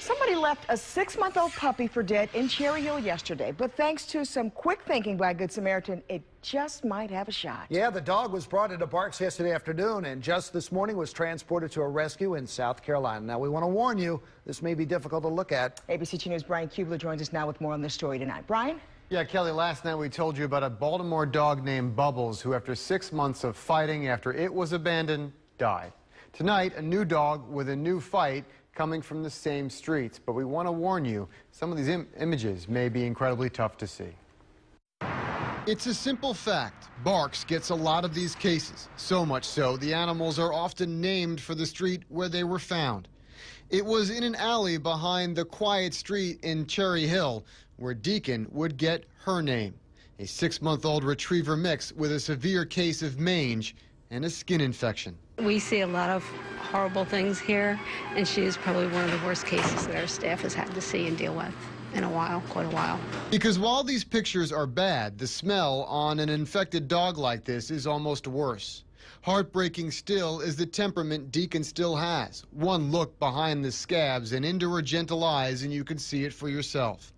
Somebody left a 6-month-old puppy for dead in Cherry Hill yesterday, but thanks to some quick thinking by a Good Samaritan, it just might have a shot. Yeah, the dog was brought into BARCS yesterday afternoon and just this morning was transported to a rescue in South Carolina. Now, we want to warn you, this may be difficult to look at. ABC 2 News' Brian Kubler joins us now with more on this story tonight. Brian? Yeah, Kelly, last night we told you about a Baltimore dog named Bubbles who, after 6 months of fighting after it was abandoned, died. Tonight, a new dog with a new fight coming from the same streets. But we want to warn you, some of these images may be incredibly tough to see. It's a simple fact. BARCS gets a lot of these cases. So much so, the animals are often named for the street where they were found. It was in an alley behind the quiet street in Cherry Hill where Deacon would get her name. A 6-month-old retriever mix with a severe case of mange and a skin infection. We see a lot of horrible things here, and she is probably one of the worst cases that our staff has had to see and deal with in a while, quite a while. Because while these pictures are bad, the smell on an infected dog like this is almost worse. Heartbreaking still is the temperament Deacon still has. One look behind the scabs and into her gentle eyes and you can see it for yourself.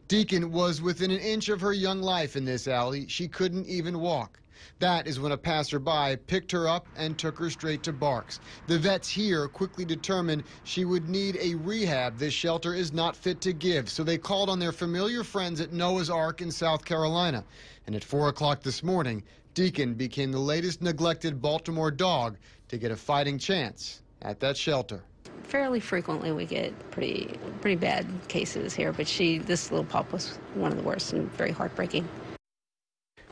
Deacon was within an inch of her young life in this alley. She couldn't even walk. That is when a passerby picked her up and took her straight to BARCS. The vets here quickly determined she would need a rehab this shelter is not fit to give, so they called on their familiar friends at Noah's Ark in South Carolina. And at 4 o'clock this morning, Deacon became the latest neglected Baltimore dog to get a fighting chance at that shelter. Fairly frequently we get pretty bad cases here, but this little pup was one of the worst and very heartbreaking.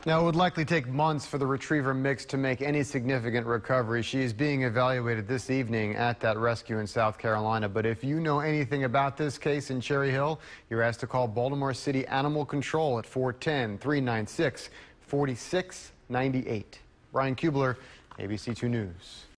Now, it would likely take months for the retriever mix to make any significant recovery. She is being evaluated this evening at that rescue in South Carolina. But if you know anything about this case in Cherry Hill, you're asked to call Baltimore City Animal Control at 410-396-4698. Brian Kubler, ABC 2 News.